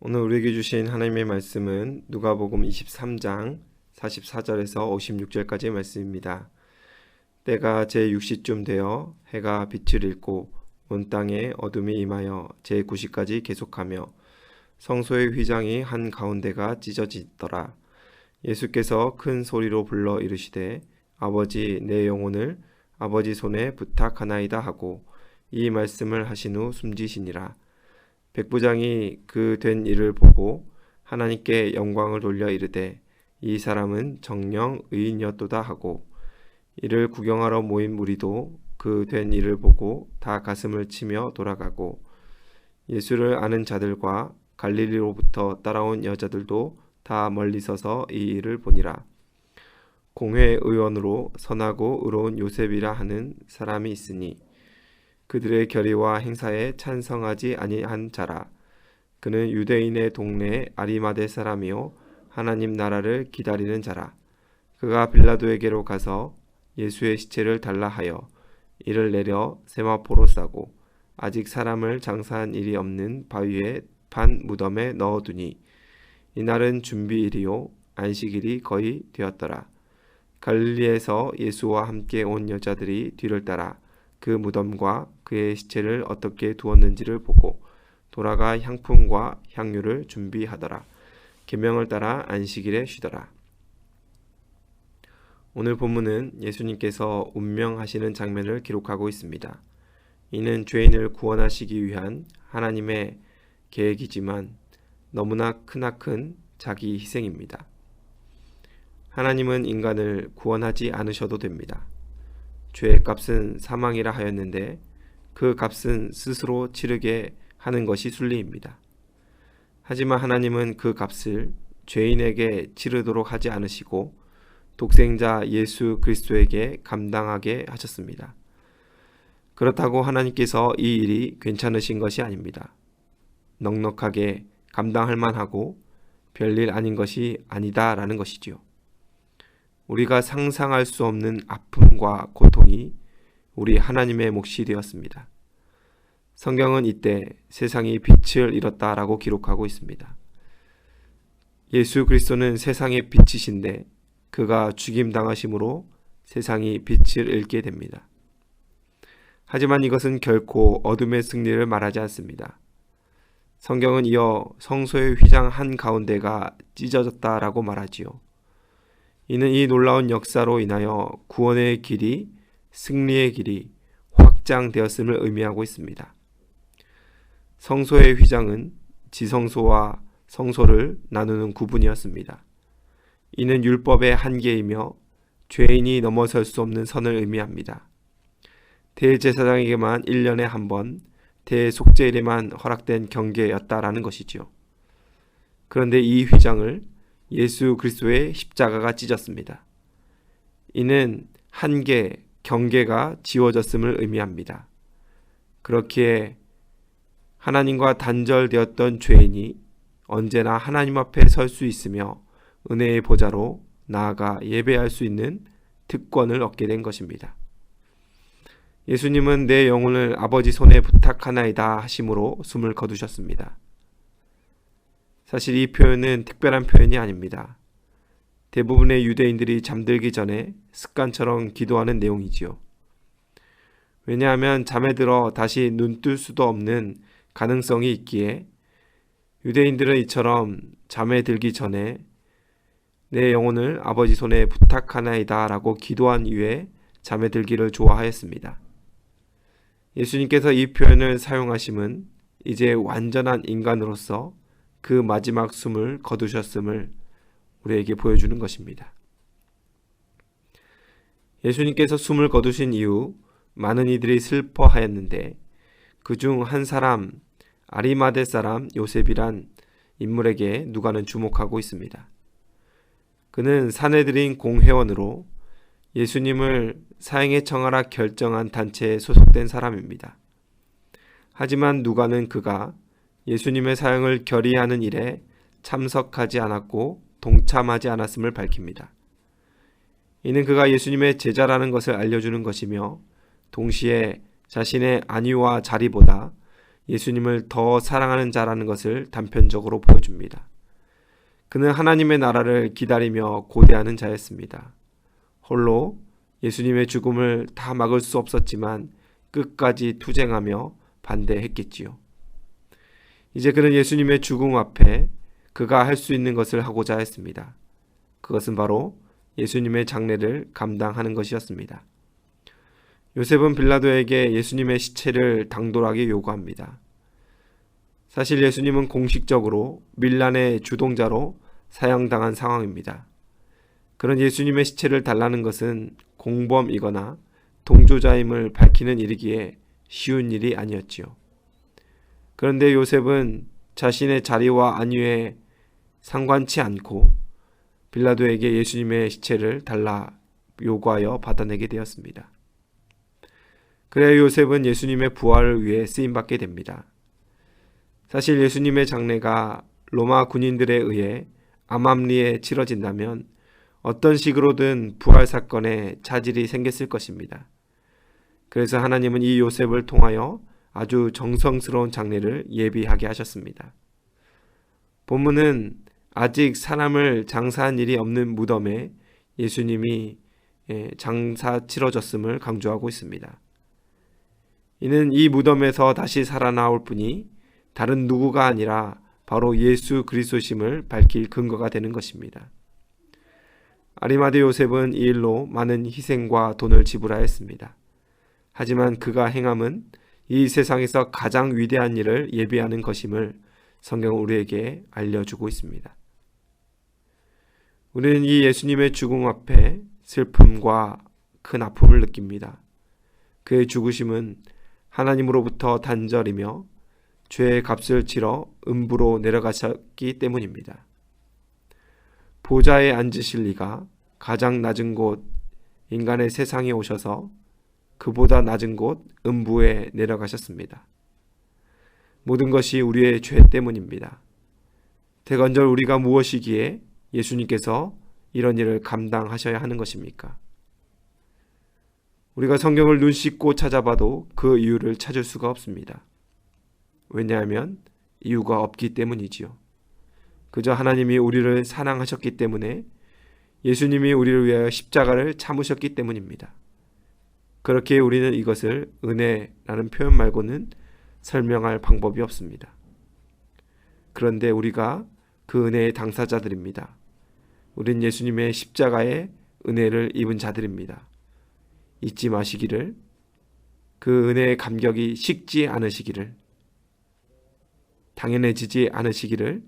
오늘 우리에게 주신 하나님의 말씀은 누가복음 23장 44절에서 56절까지의 말씀입니다. 때가 제6시쯤 되어 해가 빛을 잃고 온 땅에 어둠이 임하여 제9시까지 계속하며 성소의 휘장이 한 가운데가 찢어지더라. 예수께서 큰 소리로 불러 이르시되 아버지 내 영혼을 아버지 손에 부탁하나이다 하고 이 말씀을 하신 후 숨지시니라. 백부장이 그 된 일을 보고 하나님께 영광을 돌려 이르되 이 사람은 정녕 의인이었도다 하고 이를 구경하러 모인 무리도 그 된 일을 보고 다 가슴을 치며 돌아가고 예수를 아는 자들과 갈릴리로부터 따라온 여자들도 다 멀리 서서 이 일을 보니라. 공회의원으로 선하고 의로운 요셉이라 하는 사람이 있으니 그들의 결의와 행사에 찬성하지 아니한 자라. 그는 유대인의 동네 아리마대 사람이요 하나님 나라를 기다리는 자라. 그가 빌라도에게로 가서 예수의 시체를 달라 하여 이를 내려 세마포로 싸고 아직 사람을 장사한 일이 없는 바위에 판 무덤에 넣어두니 이날은 준비일이요 안식일이 거의 되었더라. 갈릴리에서 예수와 함께 온 여자들이 뒤를 따라 그 무덤과 그의 시체를 어떻게 두었는지를 보고 돌아가 향품과 향유를 준비하더라. 계명을 따라 안식일에 쉬더라. 오늘 본문은 예수님께서 운명하시는 장면을 기록하고 있습니다. 이는 죄인을 구원하시기 위한 하나님의 계획이지만 너무나 크나큰 자기 희생입니다. 하나님은 인간을 구원하지 않으셔도 됩니다. 죄의 값은 사망이라 하였는데 그 값은 스스로 치르게 하는 것이 순리입니다. 하지만 하나님은 그 값을 죄인에게 치르도록 하지 않으시고 독생자 예수 그리스도에게 감당하게 하셨습니다. 그렇다고 하나님께서 이 일이 괜찮으신 것이 아닙니다. 넉넉하게 감당할 만하고 별일 아닌 것이 아니다라는 것이지요. 우리가 상상할 수 없는 아픔과 고통이 우리 하나님의 몫이 되었습니다. 성경은 이때 세상이 빛을 잃었다라고 기록하고 있습니다. 예수 그리스도는 세상의 빛이신데 그가 죽임당하심으로 세상이 빛을 잃게 됩니다. 하지만 이것은 결코 어둠의 승리를 말하지 않습니다. 성경은 이어 성소의 휘장 한 가운데가 찢어졌다라고 말하지요. 이는 이 놀라운 역사로 인하여 구원의 길이, 승리의 길이 확장되었음을 의미하고 있습니다. 성소의 휘장은 지성소와 성소를 나누는 구분이었습니다. 이는 율법의 한계이며 죄인이 넘어설 수 없는 선을 의미합니다. 대제사장에게만 1년에 한 번, 대속죄일에만 허락된 경계였다라는 것이지요. 그런데 이 휘장을 예수 그리스도의 십자가가 찢었습니다. 이는 한계, 경계가 지워졌음을 의미합니다. 그렇기에 하나님과 단절되었던 죄인이 언제나 하나님 앞에 설 수 있으며 은혜의 보좌로 나아가 예배할 수 있는 특권을 얻게 된 것입니다. 예수님은 내 영혼을 아버지 손에 부탁하나이다 하심으로 숨을 거두셨습니다. 사실 이 표현은 특별한 표현이 아닙니다. 대부분의 유대인들이 잠들기 전에 습관처럼 기도하는 내용이지요. 왜냐하면 잠에 들어 다시 눈 뜰 수도 없는 가능성이 있기에 유대인들은 이처럼 잠에 들기 전에 내 영혼을 아버지 손에 부탁하나이다 라고 기도한 이후에 잠에 들기를 좋아하였습니다. 예수님께서 이 표현을 사용하심은 이제 완전한 인간으로서 그 마지막 숨을 거두셨음을 우리에게 보여주는 것입니다. 예수님께서 숨을 거두신 이후 많은 이들이 슬퍼하였는데 그중 한 사람, 아리마대 사람 요셉이란 인물에게 누가는 주목하고 있습니다. 그는 사내들인 공회원으로 예수님을 사형에 청하라 결정한 단체에 소속된 사람입니다. 하지만 누가는 그가 예수님의 사형을 결의하는 일에 참석하지 않았고 동참하지 않았음을 밝힙니다. 이는 그가 예수님의 제자라는 것을 알려주는 것이며 동시에 자신의 안위와 자리보다 예수님을 더 사랑하는 자라는 것을 단편적으로 보여줍니다. 그는 하나님의 나라를 기다리며 고대하는 자였습니다. 홀로 예수님의 죽음을 다 막을 수 없었지만 끝까지 투쟁하며 반대했겠지요. 이제 그는 예수님의 죽음 앞에 그가 할 수 있는 것을 하고자 했습니다. 그것은 바로 예수님의 장례를 감당하는 것이었습니다. 요셉은 빌라도에게 예수님의 시체를 당돌하게 요구합니다. 사실 예수님은 공식적으로 밀란의 주동자로 사형당한 상황입니다. 그런 예수님의 시체를 달라는 것은 공범이거나 동조자임을 밝히는 일이기에 쉬운 일이 아니었지요. 그런데 요셉은 자신의 자리와 안위에 상관치 않고 빌라도에게 예수님의 시체를 달라 요구하여 받아내게 되었습니다. 그래야 요셉은 예수님의 부활을 위해 쓰임받게 됩니다. 사실 예수님의 장례가 로마 군인들에 의해 암암리에 치러진다면 어떤 식으로든 부활 사건에 차질이 생겼을 것입니다. 그래서 하나님은 이 요셉을 통하여 아주 정성스러운 장례를 예비하게 하셨습니다. 본문은 아직 사람을 장사한 일이 없는 무덤에 예수님이 장사 치러졌음을 강조하고 있습니다. 이는 이 무덤에서 다시 살아나올 분이 다른 누구가 아니라 바로 예수 그리스도심을 밝힐 근거가 되는 것입니다. 아리마대 요셉은 이 일로 많은 희생과 돈을 지불하였습니다. 하지만 그가 행함은 이 세상에서 가장 위대한 일을 예비하는 것임을 성경은 우리에게 알려주고 있습니다. 우리는 이 예수님의 죽음 앞에 슬픔과 큰 아픔을 느낍니다. 그의 죽으심은 하나님으로부터 단절이며 죄의 값을 치러 음부로 내려가셨기 때문입니다. 보좌에 앉으실 이가 가장 낮은 곳 인간의 세상에 오셔서 그보다 낮은 곳 음부에 내려가셨습니다. 모든 것이 우리의 죄 때문입니다. 대건절 우리가 무엇이기에 예수님께서 이런 일을 감당하셔야 하는 것입니까? 우리가 성경을 눈 씻고 찾아봐도 그 이유를 찾을 수가 없습니다. 왜냐하면 이유가 없기 때문이지요. 그저 하나님이 우리를 사랑하셨기 때문에 예수님이 우리를 위하여 십자가를 참으셨기 때문입니다. 그렇게 우리는 이것을 은혜라는 표현 말고는 설명할 방법이 없습니다. 그런데 우리가 그 은혜의 당사자들입니다. 우린 예수님의 십자가의 은혜를 입은 자들입니다. 잊지 마시기를, 그 은혜의 감격이 식지 않으시기를, 당연해지지 않으시기를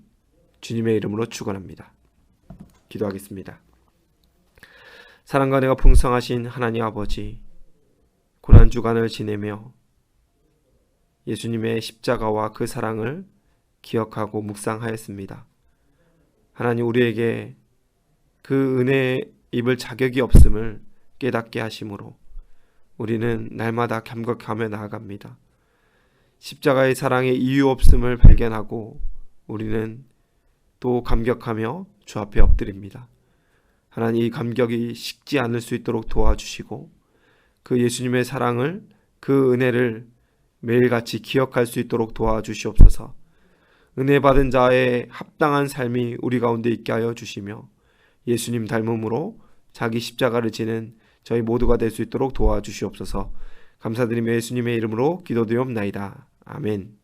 주님의 이름으로 축원합니다. 기도하겠습니다. 사랑과 은혜가 풍성하신 하나님 아버지, 고난주간을 지내며 예수님의 십자가와 그 사랑을 기억하고 묵상하였습니다. 하나님, 우리에게 그 은혜에 입을 자격이 없음을 깨닫게 하심으로 우리는 날마다 감격하며 나아갑니다. 십자가의 사랑의 이유 없음을 발견하고 우리는 또 감격하며 주 앞에 엎드립니다. 하나님, 이 감격이 식지 않을 수 있도록 도와주시고 그 예수님의 사랑을, 그 은혜를 매일같이 기억할 수 있도록 도와주시옵소서. 은혜 받은 자의 합당한 삶이 우리 가운데 있게 하여 주시며 예수님 닮음으로 자기 십자가를 지는 저희 모두가 될 수 있도록 도와주시옵소서. 감사드리며 예수님의 이름으로 기도드리옵나이다. 아멘.